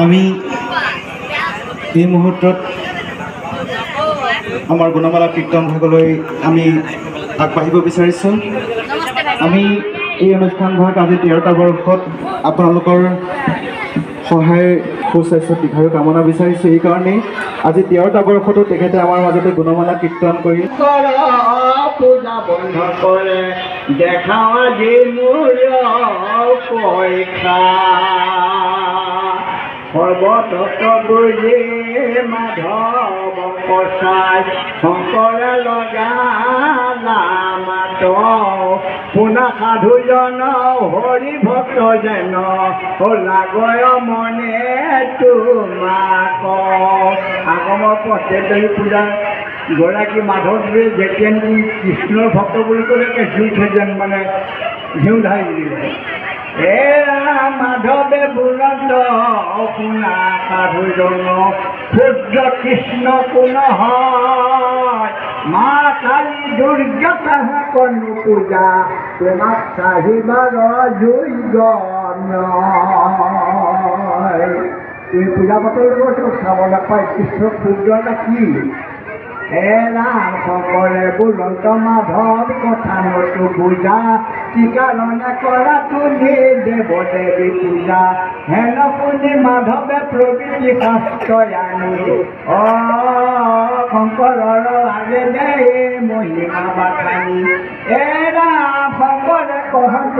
আমি এই মুহূৰ্তত আমাৰ গুণমালা কীৰ্তন ভাগলৈ আমি আগবাঢ়িব বিচাৰিছোঁ। আমি এই অনুষ্ঠান ভাগ আজি 13টা বৰ্ষত আপোনালোকৰ সহায় সুস্বাস্থ্য দীৰ্ঘায়ু কামনা বিচাৰিছোঁ। এইকাৰণেই আজি 13টা বৰ্ষতো তেখেতে আমাৰ মাজতে গুণমালা কীৰ্তন কৰি পূজা বন্ধ কৰে দেখাৱা যে মোৰ পৰীক্ষা সৰ্বতত্ব বুজি মাধৱ কচাই শংকৰে লগালা মাত পুনা সাধুজন হৰি ভক্ত যেন লাগয় মনে তোমাক আগমৰ প্ৰত্যেক পূজা গৰাকী মাধৱদেৱে যেতিয়া নেকি কৃষ্ণৰ ভক্ত বুলি ক'লে জুই থৈ যেন মানে ঘিউ ঢালি দিলে। মাধৱে বুলন্দ শুনা সাধুজন ক্ষুদ্ৰ কৃষ্ণ কোন হয় মা কালী দুৰ্গা কনো পূজা তোমাক চাহিবাৰ জুই এই পূজা পাতলবোৰ চাব নাপায় কৃষ্ণ ক্ষুদ্ৰতা কি ৰাম শংকৰে বুলন্ত মাধৱ কথা নতো বুজা কি কাৰণে কৰা তুমি দেৱ দেৱী পূজা হেন শুনি মাধৱে প্ৰকৃতি শাস্ত্ৰ আনি শংকৰৰ আগে দে মহিমা বাখানি ৰাম শংকৰে কহন্ত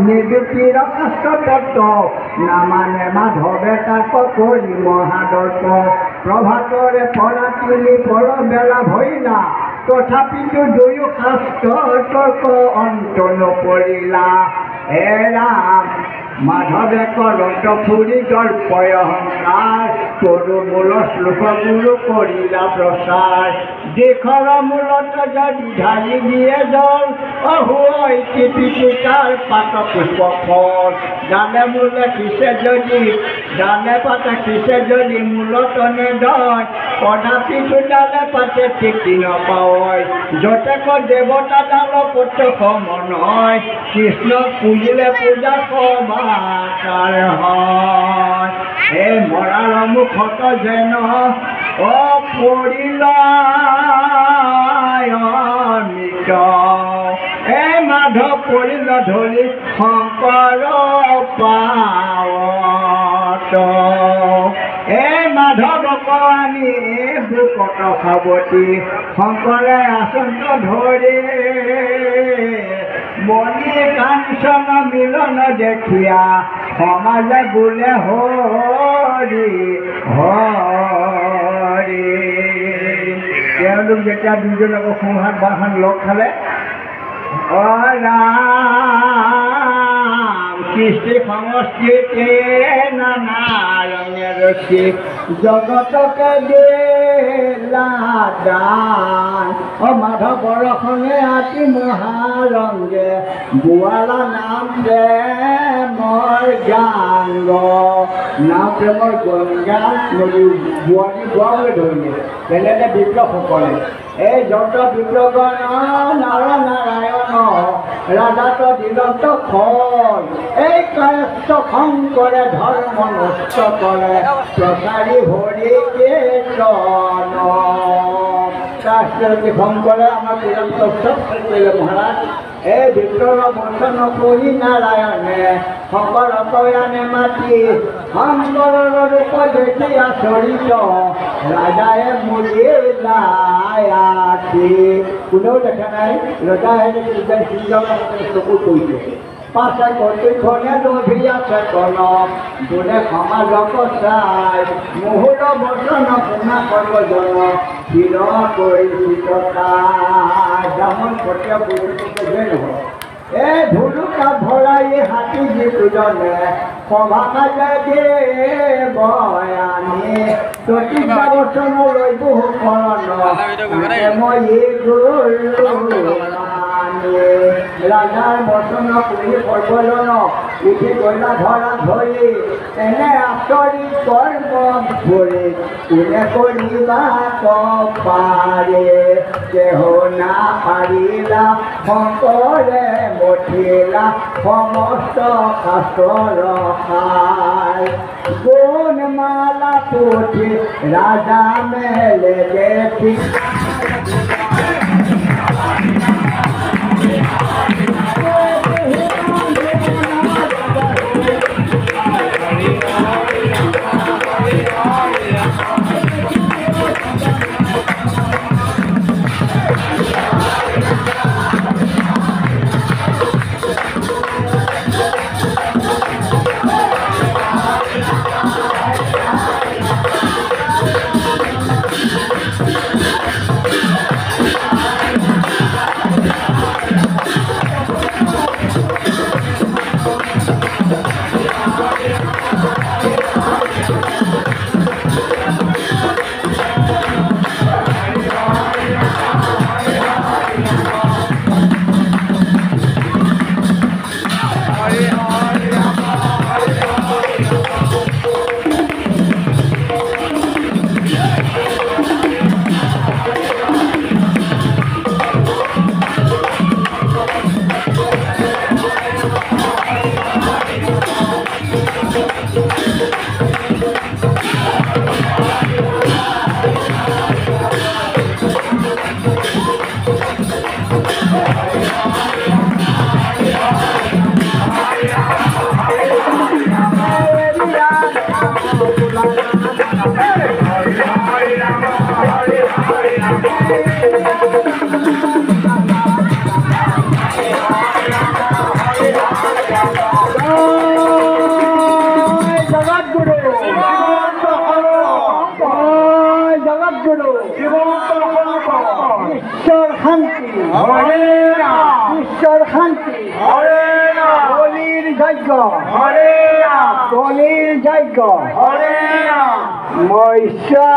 নিযুক্তিৰ শাস্ত্ৰ নামানে মাধৱে তাক কৰি মহাদৰ্শ প্ৰভাতৰে পৰা তুলি পৰ বেলা ভৰিলা তথাপিতো দুয়ো শাস্ত্ৰ তৰ্ক অন্ত নপৰিলা ৰাম মাধৱে কৰন্ত ফুৰি দৰ্পয় অহংকাৰ তৰু মূল শ্লোক গুৰু কৰিলা প্ৰচাৰ দেশৰ মূলত যদি ঢালি দিয়ে জল অহুৱৈ টিপিটো তাৰ পাত পুষ্প ফল ডালে মূলে খিচে যদি ডালে পাতে খিচে যদি মূলত নেদয় কদাপিটো ডালে পাতে টিকি নপায় যতেক দেৱতা ডাল প্ৰত্যক্ষ মনয় কৃষ্ণক পুজিলে পূজা সমাকাৰ হয় এই মৰাৰ মুখত যেন পৰিল মৃত এই মাধৱ পৰিল ধৰি শংকৰ পাৱত এই মাধৱক আনি বুকত সাৱতী শংকৰে আচন্ত ধৰি মণি কাঞ্চন মিলন দেখিয়া সমাজে বোলে হৰি হৰি তেওঁলোক যেতিয়া দুজনক সংহাত বাহান লগ খালে ৰাম কৃষ্টি সংস্কৃতি নানা ৰঙে ৰচি জগতকে দিলা দান মাধৱৰ সঙে আতি মহাৰংগে বোৱালা নাম দে মোৰ গান নাম প্ৰেমৰ গান বোৱাৰী গোৱাবলৈ ধৰিলে তেনেকৈ বিপ্লৱসকলে এই যন্ত্ৰ বিপ্লৱ নৰ নাৰায়ণ ৰাজাত দিলত ফল এই কায়স্থ শংকৰে ধৰ্ম নষ্ট কৰে প্ৰচাৰী হৰি কীৰ্তন শংকৰে আমাৰ পূজাত চব কৰিলে মহাৰাজ এই বিপ্লৱ বচন কৰি নাৰায়ণে শংকৰক আনে মাতি শংকৰৰ ৰূপ দেখি আচৰিত ৰাজায়ে মুদিলাই আছি কোনেও দেখা নাই ৰজাই চকু কৰিছে পাছে কৰ্তৃক্ষণে লোভি আছে কল যোনে সমাজক চাই মুহূৰ্ত বচন শুনা সৰ্বজন শিৰ কৰিছিল যামন সত্ৰীয়া পৰিস্থিতি নহয় এই ধুলুকা ভৰাই হাতী যিজনে সভা কাজে বয়ানি প্ৰতিজ্ঞা বচনলৈ বহু শৰণ মই ৰাজাৰ বচন কৰি সৰ্বজন উঠি গলা ধৰা ধৰি এনে আচৰিত কৰ্ম ভৰি কোনে কৰিবা পাৰে দেহ না পাৰিলা শংকৰে মঠিলা সমস্ত শাস্ত্ৰ খাই মালা পুঠি ৰাজা মেলে দেখি ঈশ্বৰ শান্তি ঈশ্বৰ শান্তি বলিৰ যজ্ঞ বলিৰ যজ্ঞ মৈশা